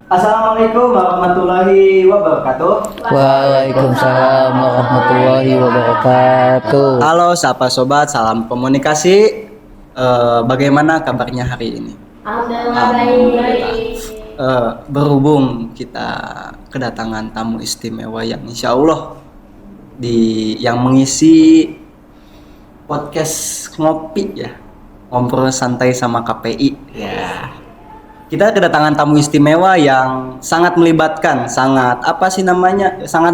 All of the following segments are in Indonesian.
Assalamualaikum warahmatullahi wabarakatuh. Waalaikumsalam warahmatullahi wabarakatuh. Halo, sapa sobat, salam komunikasi. Bagaimana kabarnya hari ini? Alhamdulillah baik. Berhubung kita kedatangan tamu istimewa yang insya Allah yang mengisi podcast ngopi ya, ngobrol santai sama KPI ya. Kita kedatangan tamu istimewa yang sangat melibatkan, sangat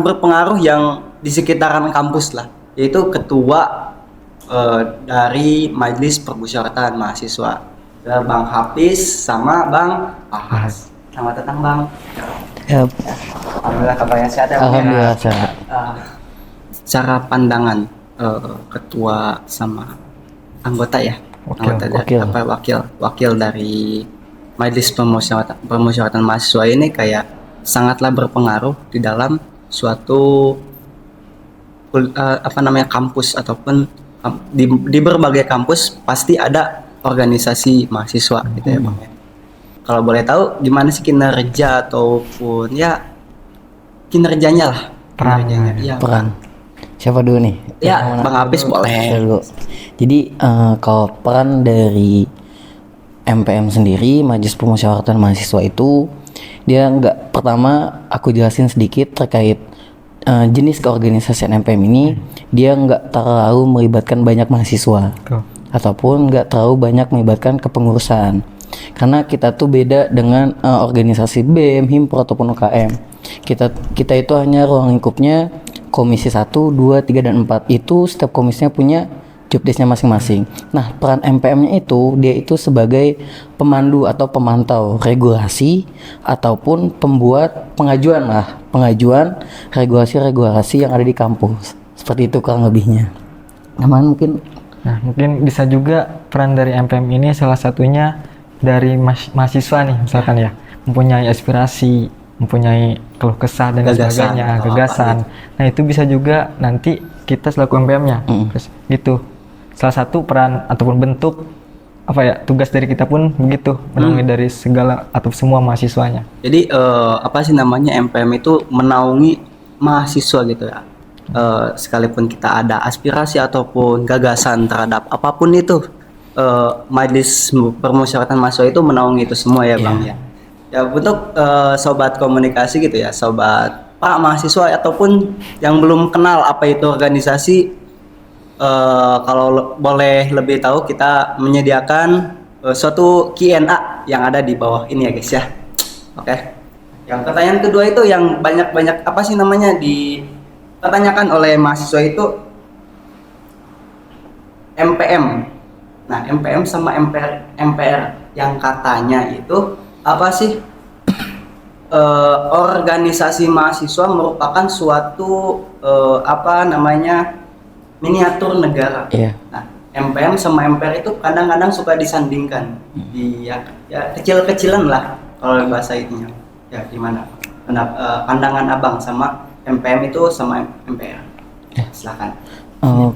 berpengaruh yang di sekitaran kampus lah, yaitu ketua dari Majelis Permusyawaratan Mahasiswa, Bang Hafiz sama Bang Ahas. Selamat datang Bang. Ya, Alhamdulillah kabarnya sehat ya Bang. alhamdulillah sehat. Secara pandangan ketua sama anggota ya, wakil dari Majelis Permusyawaratan Mahasiswa ini kayak sangatlah berpengaruh di dalam suatu kampus ataupun di berbagai kampus pasti ada organisasi mahasiswa gitu ya Bang ya. Kalau boleh tahu gimana sih kinerja ataupun ya kinerjanya lah, kinerjanya. Ya, Peran. Siapa dulu nih? Ya, Bang Hafiz boleh. Jadi kalau peran dari MPM sendiri, Majelis Permusyawaratan Mahasiswa itu dia pertama aku jelasin sedikit terkait jenis keorganisasian MPM ini. Dia nggak terlalu melibatkan banyak mahasiswa ataupun nggak terlalu banyak melibatkan kepengurusan, karena kita tuh beda dengan organisasi BEM, Himpro ataupun UKM. Kita itu hanya ruang lingkupnya komisi 1, 2, 3, dan 4. Itu setiap komisinya punya jobdesknya masing-masing. Nah, peran MPM-nya dia itu sebagai pemandu atau pemantau regulasi ataupun pembuat pengajuan regulasi-regulasi yang ada di kampus. Seperti itu kurang lebihnya. Nah, mungkin bisa juga peran dari MPM ini salah satunya dari mahasiswa nih, misalkan ya, mempunyai aspirasi, mempunyai keluh kesah dan sebagainya, gagasan. Nah, itu bisa juga nanti kita selaku MPM-nya. Gitu. Salah satu peran ataupun bentuk tugas dari kita pun begitu, menaungi dari segala atau semua mahasiswanya. Jadi MPM itu menaungi mahasiswa gitu ya. Sekalipun kita ada aspirasi ataupun gagasan terhadap apapun itu, Majelis Permusyawaratan Mahasiswa itu menaungi itu semua ya Bang ya. Ya untuk sobat komunikasi gitu ya, sobat Pak mahasiswa ataupun yang belum kenal apa itu organisasi, kalau boleh lebih tahu kita menyediakan suatu Q&A yang ada di bawah ini ya guys ya. Oke. Yang pertanyaan kedua itu yang banyak dipertanyakan oleh mahasiswa itu MPM. Nah, MPM sama MPR yang katanya itu apa sih? Organisasi mahasiswa merupakan suatu miniatur negara. Nah, MPM sama MPR itu kadang-kadang suka disandingkan. Ya kecil-kecilan lah kalau bahasa itunya. Ya gimana? Pandangan Abang sama MPM itu sama MPR. Silakan.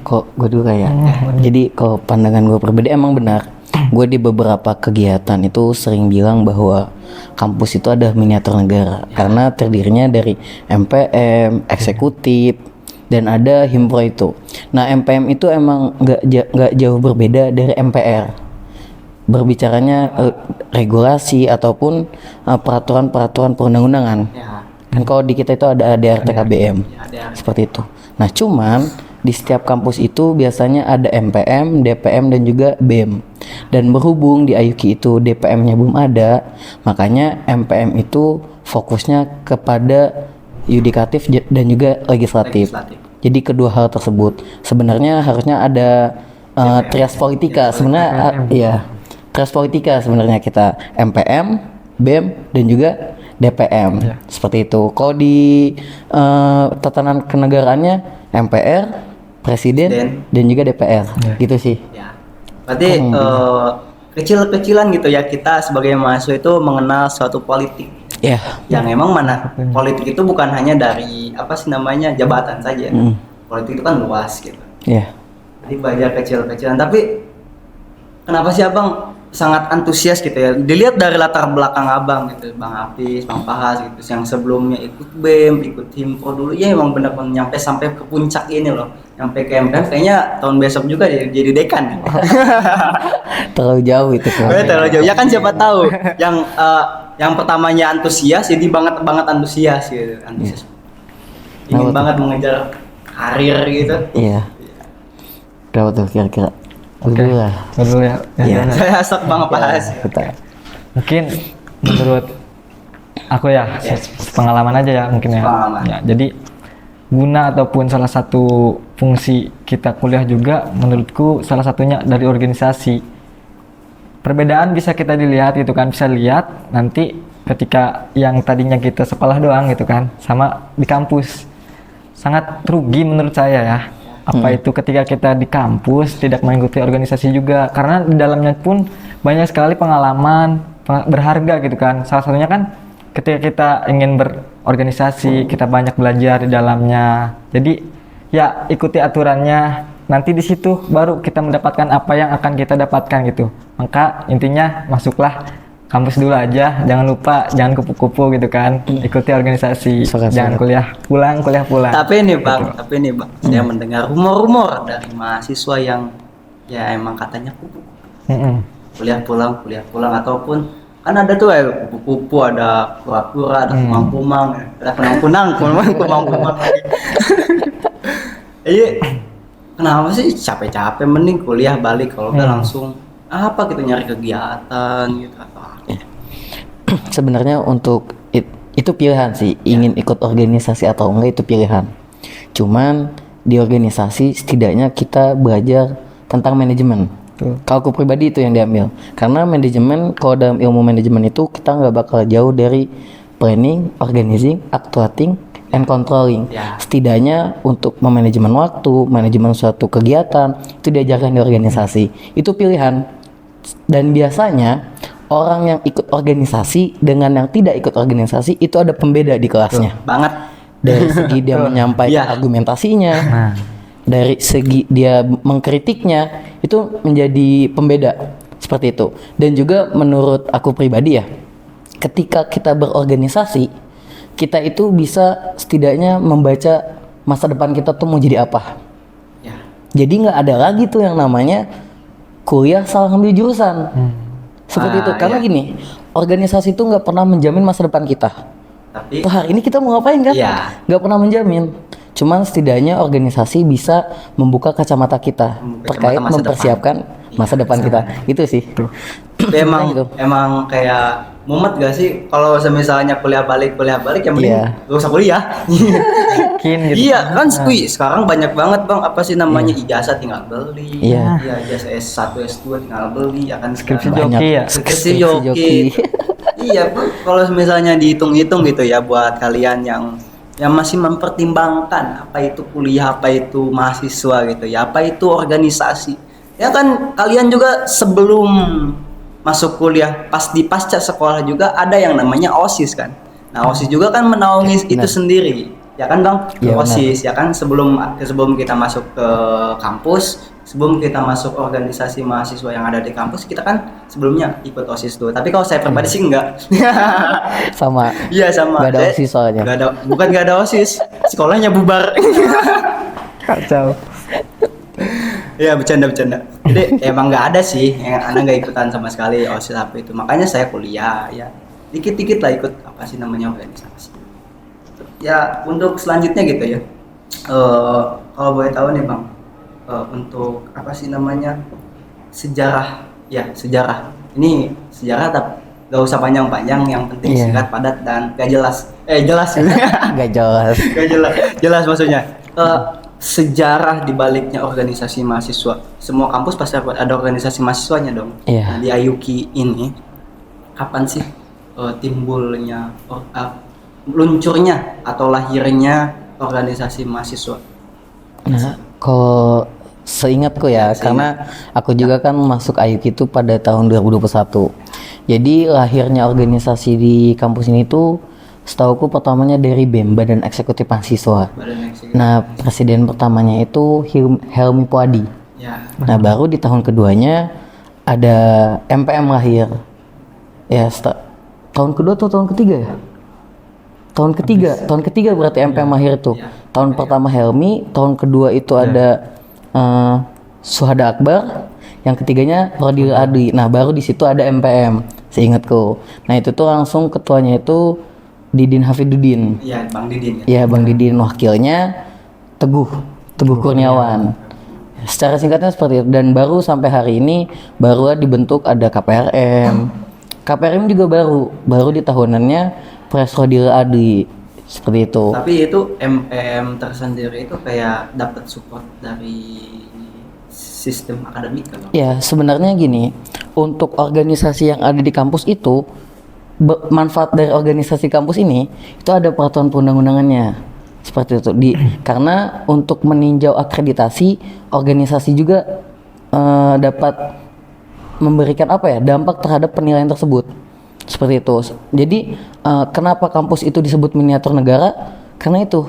Kok gue dulu kayak. Jadi kalau pandangan gue pribadi emang benar. Gue di beberapa kegiatan itu sering bilang bahwa kampus itu ada miniatur negara, karena terdirinya dari MPM, eksekutif, dan ada Himpro itu. Nah, MPM itu emang nggak jauh berbeda dari MPR. Berbicaranya regulasi ataupun peraturan-peraturan perundang-undangan. Kan kalau di kita itu ada ADRT KBM. Seperti itu. Nah, cuman di setiap kampus itu biasanya ada MPM, DPM, dan juga BEM. Dan berhubung di IUK itu DPM-nya belum ada, makanya MPM itu fokusnya kepada yudikatif dan juga legislatif. Jadi kedua hal tersebut sebenarnya harusnya ada trias politika sebenarnya. Trias politika sebenarnya kita MPM, BEM, dan juga DPM. Seperti itu. Kalau di tatanan kenegaraannya MPR, Presiden, dan juga DPR. Gitu sih. Berarti kecil-kecilan gitu ya, kita sebagai mahasiswa itu mengenal suatu politik. Yang emang mana politik itu bukan hanya dari jabatan saja. Politik itu kan luas gitu. Jadi belajar kecil-kecilan. Tapi kenapa sih Abang sangat antusias gitu ya. Dilihat dari latar belakang abang gitu, Bang Apis, Bang Pahas gitu, yang sebelumnya ikut BEM, ikut Himpro dulu, ya emang benar-benar nyampe sampai ke puncak ini loh, nyampe ke MPM. Kayaknya tahun besok juga jadi dekan. Terlalu jauh itu kan. Terlalu jauh. Ya kan siapa tahu yang pertamanya antusias, jadi banget antusias gitu, antusias. Ingin banget mengejar karir gitu. Iya. Berapa tuh kira-kira? Oke. Dulu lah. Dulu ya. Iya. Saya sok Bang Pahas. Kita. Mungkin menurut aku ya, pengalaman aja ya mungkin ya. Pengalaman. Ya, jadi guna ataupun salah satu fungsi kita kuliah juga menurutku salah satunya dari organisasi. Perbedaan bisa kita dilihat gitu kan, bisa lihat nanti ketika yang tadinya kita sekolah doang gitu kan, sama di kampus. Sangat rugi menurut saya ya. Apa itu ketika kita di kampus tidak mengikuti organisasi juga, karena di dalamnya pun banyak sekali pengalaman berharga gitu kan. Salah satunya kan ketika kita ingin berorganisasi, kita banyak belajar di dalamnya. Jadi ya ikuti aturannya, nanti di situ baru kita mendapatkan apa yang akan kita dapatkan gitu. Maka intinya masuklah kampus dulu aja, jangan lupa, jangan kupu-kupu gitu kan. Ikuti organisasi, jangan kuliah pulang. Tapi nih Bang, saya mendengar rumor-rumor dari mahasiswa yang ya emang katanya kuliah pulang ataupun kan ada tuh kupu-kupu, ada kura-kura, ada kumang-kumang, ada kunang-kunang. Kenapa sih capek-capek, mending kuliah balik, kalau nggak langsung apa gitu nyari kegiatan gitu atau apa. Sebenarnya untuk itu pilihan sih, ingin ikut organisasi atau enggak itu pilihan. Cuman di organisasi setidaknya kita belajar tentang manajemen. Kalau aku pribadi itu yang diambil, karena manajemen, kalau dalam ilmu manajemen itu kita nggak bakal jauh dari planning, organizing, actuating, and controlling. Setidaknya untuk memanajemen waktu, manajemen suatu kegiatan itu diajarkan di organisasi. Itu pilihan. Dan biasanya orang yang ikut organisasi dengan yang tidak ikut organisasi itu ada pembeda di kelasnya. Banget. Dari segi dia menyampaikan argumentasinya, dari segi dia mengkritiknya, itu menjadi pembeda seperti itu. Dan juga menurut aku pribadi ya, ketika kita berorganisasi, kita itu bisa setidaknya membaca masa depan kita tuh mau jadi apa. Jadi nggak ada lagi tuh yang namanya kuliah salah ngambil jurusan. Seperti itu, karena gini, organisasi itu nggak pernah menjamin masa depan kita. Tapi hari ini kita mau ngapain kan? Nggak pernah menjamin. Cuman setidaknya organisasi bisa membuka kacamata kita terkait mempersiapkan masa depan kita. Itu sih. Tapi emang kayak mumet gak sih kalau misalnya kuliah balik ya mending gak usah kuliah. Gitu. Iya kan, sekarang banyak banget Bang, apa sih namanya, ijazah tinggal beli. Iya, ijazah S1, S2 tinggal beli, ya kan. Skripsi joki ya. Skripsi joki. Iya, kalau misalnya dihitung-hitung gitu ya, buat kalian yang masih mempertimbangkan apa itu kuliah, apa itu mahasiswa gitu ya, apa itu organisasi. Ya kan kalian juga sebelum masuk kuliah, pasca sekolah juga ada yang namanya OSIS kan. Nah, OSIS juga kan menaungi itu sendiri. Ya kan Bang? OSIS ya kan, sebelum kita masuk ke kampus, sebelum kita masuk organisasi mahasiswa yang ada di kampus, kita kan sebelumnya ikut OSIS dulu. Tapi kalau saya pribadi sih enggak. Sama. Iya sama. Gak ada OSIS soalnya. Bukan gak ada OSIS, sekolahnya bubar. Kacau. Iya, bercanda. Jadi emang nggak ada sih, anak nggak ikutan sama sekali OSIS apa itu. Makanya saya kuliah ya, dikit-dikit lah ikut apa sih namanya organisasi. Ya untuk selanjutnya gitu ya, kalau boleh tahu nih Bang, untuk apa sih namanya sejarah. Ini sejarah tapi gak usah panjang-panjang, yang penting singkat, padat, dan gak jelas. Jelas. Gak jelas. Jelas maksudnya. Sejarah di baliknya organisasi mahasiswa. Semua kampus pasti ada organisasi mahasiswanya dong. Nah, di Ayuki ini kapan sih timbulnya, luncurnya atau lahirnya organisasi mahasiswa? Nah, kalau seingatku ya, karena aku juga kan masuk Ayuki itu pada tahun 2021. Jadi lahirnya organisasi di kampus ini tuh setauku pertamanya dari BEM, Badan Eksekutif Mahasiswa. Nah, presiden pertamanya itu Helmi Puadi. Nah, baru di tahun keduanya ada MPM lahir. Ya, tahun kedua atau tahun ketiga ya? Tahun ketiga berarti MPM lahir tuh. Tahun pertama Helmi, tahun kedua itu ada Suhada Akbar, yang ketiganya Rodil Adi. Nah, baru di situ ada MPM, seingatku. Nah, itu tuh langsung ketuanya itu Didin Hafiduddin. Iya, Bang Didin. Iya, Bang Didin, wakilnya Teguh Kurniawan. Secara singkatnya seperti itu. Dan baru sampai hari ini baru dibentuk ada KPRM. KPRM juga baru di tahunannya Pres Rodil Adi, seperti itu. Tapi itu MPM tersendiri itu kayak dapat support dari sistem akademik kan? Ya, sebenarnya gini, untuk organisasi yang ada di kampus itu, manfaat dari organisasi kampus ini itu ada peraturan perundang-undangannya. Seperti itu. Karena untuk meninjau akreditasi, organisasi juga dapat memberikan dampak terhadap penilaian tersebut. Seperti itu. Jadi kenapa kampus itu disebut miniatur negara? Karena itu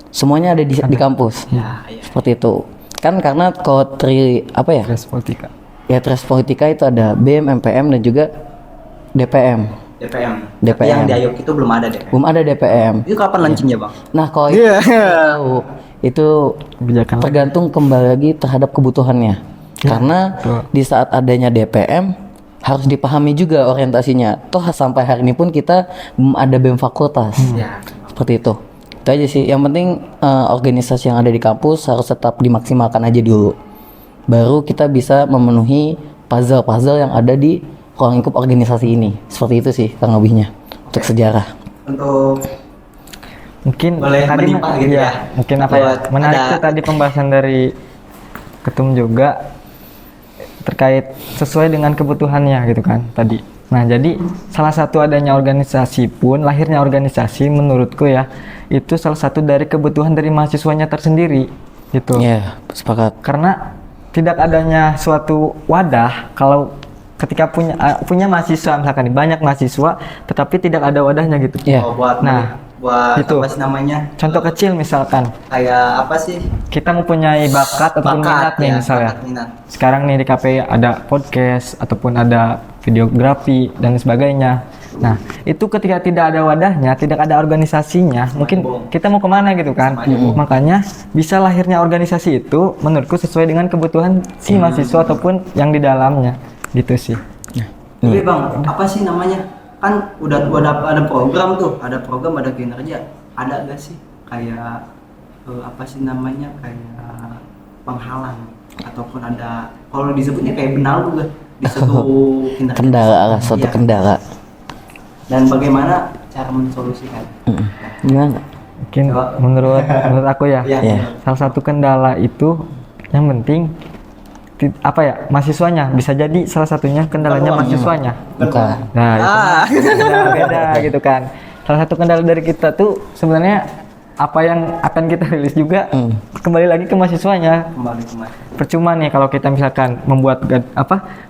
semuanya ada di kampus. Ya. Seperti itu. Kan karena kalau Tres politika. Ya, Tres Politika itu ada BEM, MPM dan juga DPM. Tapi yang di Ayuk itu belum ada DPM. Belum ada DPM. Itu kapan launchingnya, Bang? Nah, kalau itu Kebijakan tergantung kembali lagi terhadap kebutuhannya. Karena di saat adanya DPM harus dipahami juga orientasinya. Toh sampai hari ini pun kita belum ada BEM fakultas. Seperti itu. Itu aja sih. Yang penting organisasi yang ada di kampus harus tetap dimaksimalkan aja dulu. Baru kita bisa memenuhi puzzle-puzzle yang ada di ruang lingkup organisasi ini. Seperti itu sih kurang lebihnya untuk sejarah. Untuk mungkin boleh tadi menimpa gitu ya. Mungkin menarik tuh tadi pembahasan dari ketum juga terkait sesuai dengan kebutuhannya gitu kan tadi. Nah, jadi salah satu adanya organisasi pun, lahirnya organisasi menurutku ya, itu salah satu dari kebutuhan dari mahasiswanya tersendiri gitu. Iya, sepakat. Karena tidak adanya suatu wadah, kalau ketika punya mahasiswa misalkan nih, banyak mahasiswa tetapi tidak ada wadahnya gitu. Iya. Buat itu apa sih namanya? Contoh kecil misalkan Kayak apa sih? kita mempunyai bakat ataupun minat nih misalnya. Minat. Sekarang nih di KPI ada podcast ataupun ada videografi dan sebagainya. Nah, itu ketika tidak ada wadahnya, tidak ada organisasinya, mungkin kita mau kemana gitu kan. Makanya bisa lahirnya organisasi itu menurutku sesuai dengan kebutuhan si mahasiswa ataupun yang di dalamnya gitu sih. Tapi Bang, apa sih namanya? Kan udah ada program tuh, ada kinerja. Ada gak sih kayak apa sih namanya, kayak penghalang ataupun ada, kalau disebutnya kayak benalu gak di suatu kinerja? Kendala. Dan bagaimana cara mensolusikan? Gimana? Mungkin menurut aku ya, salah satu kendala itu yang penting mahasiswanya, bisa jadi salah satunya kendalanya mahasiswanya. Bukan. Nah, itu beda gitu kan. Salah satu kendala dari kita tuh sebenarnya apa yang akan kita rilis juga kembali lagi ke mahasiswanya. Percuma nih kalau kita misalkan membuat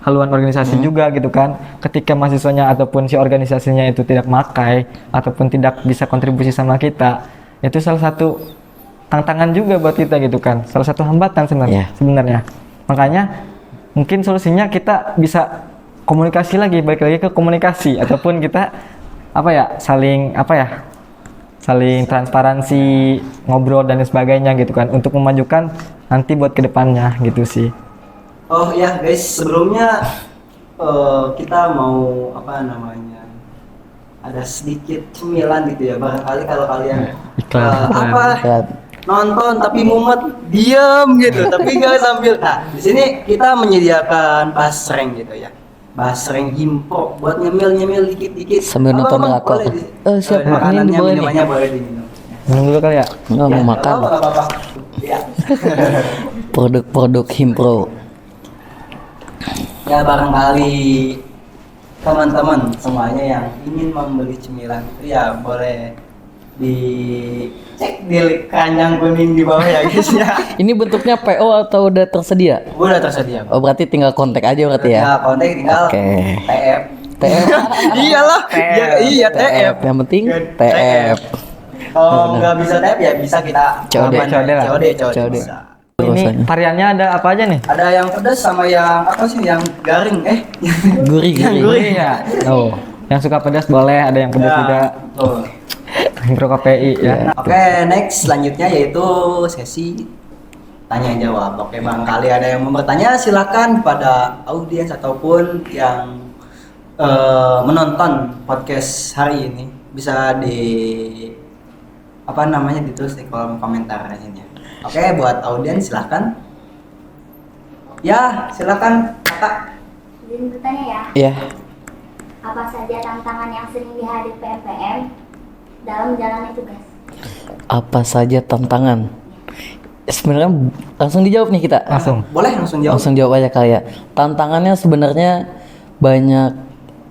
haluan organisasi juga gitu kan, ketika mahasiswanya ataupun si organisasinya itu tidak makai ataupun tidak bisa kontribusi sama kita, itu salah satu tantangan juga buat kita gitu kan, salah satu hambatan sebenarnya. Makanya mungkin solusinya kita bisa komunikasi lagi, balik lagi ke komunikasi ataupun kita saling transparansi, ngobrol dan sebagainya gitu kan, untuk memajukan nanti buat kedepannya gitu sih. Oh ya guys, sebelumnya kita mau ada sedikit cemilan gitu ya, barangkali kalau kalian nonton tapi mumet diam gitu, tapi nggak sambil. Nah, di sini kita menyediakan basreng gitu ya, basreng impor buat nyemil dikit-dikit sambil nonton drakor. Siap, makanannya, boleh minumannya boleh diminum. Minum dulu kali ya? Nggak mau makan. Apa-apa. Ya. Produk Himpro. Ya, barangkali teman-teman semuanya yang ingin membeli cemilan itu ya boleh dicek di keranjang kuning di bawah ya guys ya. Ini bentuknya PO atau udah tersedia? Udah tersedia. Oh, berarti tinggal kontak aja berarti ya? Ya, kontak tinggal TF. Iyalah. Iya TF. Yang penting TF. Kalau nggak bisa TF ya bisa kita COD COD bisa. ini rasanya. variannya ada apa aja nih? Ada yang pedas sama yang apa sih yang garing Gurih, Yang gurih. gurih. Iya. Oh, yang suka pedas boleh, ada yang pedas Ya, juga. betul. Intro KPI ya. Oke, next selanjutnya yaitu sesi tanya jawab. Oke, barangkali ada yang mau bertanya silakan pada audiens ataupun yang menonton podcast hari ini bisa di apa namanya ditulis di kolom komentar aja. Oke, buat audiens silakan. Ya, silakan Kakak. Izin bertanya ya, Ya, apa saja tantangan yang sering dihadapi MPM dalam menjalani tugas? apa saja tantangan? Sebenarnya langsung dijawab nih kita. Langsung. Boleh langsung jawab. Langsung jawab aja kali ya. Tantangannya sebenarnya banyak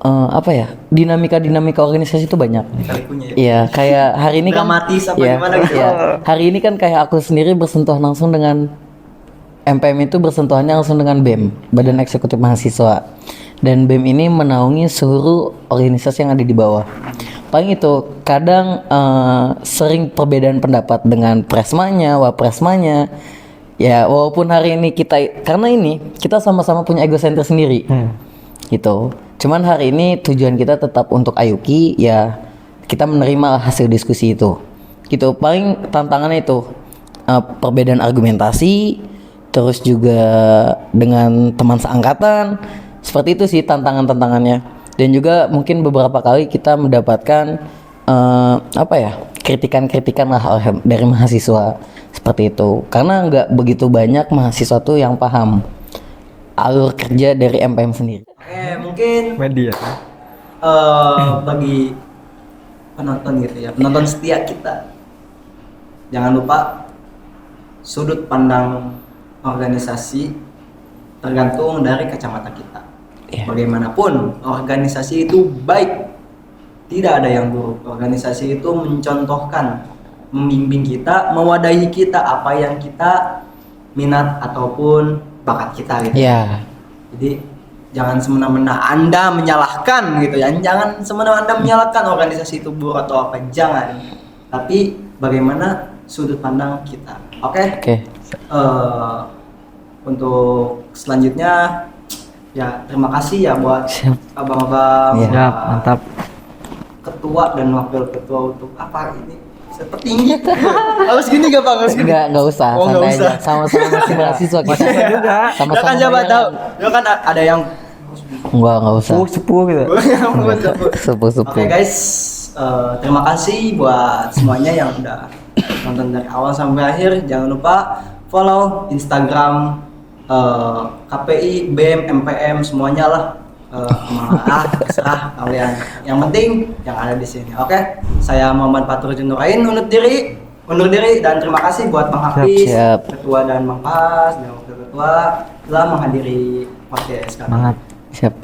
apa ya? Dinamika organisasi itu banyak. Kali punya ya. Iya, kayak hari ini kan Dramatis apa iya, gimana gitu. iya. Hari ini kan kayak aku sendiri bersentuhan langsung dengan MPM itu bersentuhannya langsung dengan BEM, Badan Eksekutif Mahasiswa. Dan BEM ini menaungi seluruh organisasi yang ada di bawah. Paling itu kadang sering perbedaan pendapat dengan presmanya, wapresmanya. Ya, walaupun hari ini karena ini kita sama-sama punya ego center sendiri. Gitu. Cuman hari ini tujuan kita tetap untuk Ayuki, ya kita menerima hasil diskusi itu. Gitu. Paling tantangannya itu perbedaan argumentasi, terus juga dengan teman seangkatan. Seperti itu sih tantangannya. Dan juga mungkin beberapa kali kita mendapatkan kritikan-kritikan lah dari mahasiswa seperti itu. Karena nggak begitu banyak mahasiswa tuh yang paham alur kerja dari MPM sendiri. Oke, mungkin Media. bagi penonton gitu ya, penonton setia kita, jangan lupa sudut pandang organisasi tergantung dari kacamata kita. Iya. Bagaimanapun organisasi itu baik, tidak ada yang buruk. Organisasi itu mencontohkan, membimbing kita, mewadahi kita apa yang kita minat ataupun bakat kita gitu. Ya, Jadi jangan semena-mena Anda menyalahkan gitu ya. Jangan semena-mena Anda menyalahkan organisasi itu buruk atau apa, jangan. Tapi bagaimana sudut pandang kita. Oke? oke. Untuk selanjutnya ya terima kasih ya buat Siap. abang-abang, Iya. Ya, mantap. ketua dan wakil ketua untuk apa ini seperti harus gini gak bang? Harus gini? Nggak usah, Oh, nggak santai aja. usah. Sama-sama masih mahasiswa kita. juga. Ya Sama-sama kan siapa bayaran. tahu, ya kan ada yang Nggak usah. Sepuh gitu. Sepuh-sepuh. Oke guys, terima kasih buat semuanya yang udah nonton dari awal sampai akhir. Jangan lupa follow Instagram KPI, BEM, MPM semuanya lah. Terserah kalian. Yang penting yang ada di sini. Oke, saya Muhammad Faturudin Nurain undur diri dan terima kasih buat Bang Hafiz, Siap. Ketua dan Bang Pas dan Wakil Ketua telah menghadiri podcast kami. Semangat. Siap.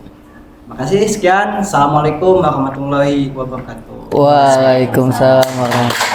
Makasih, sekian. Assalamualaikum warahmatullahi wabarakatuh. Waalaikumsalam warahmatullahi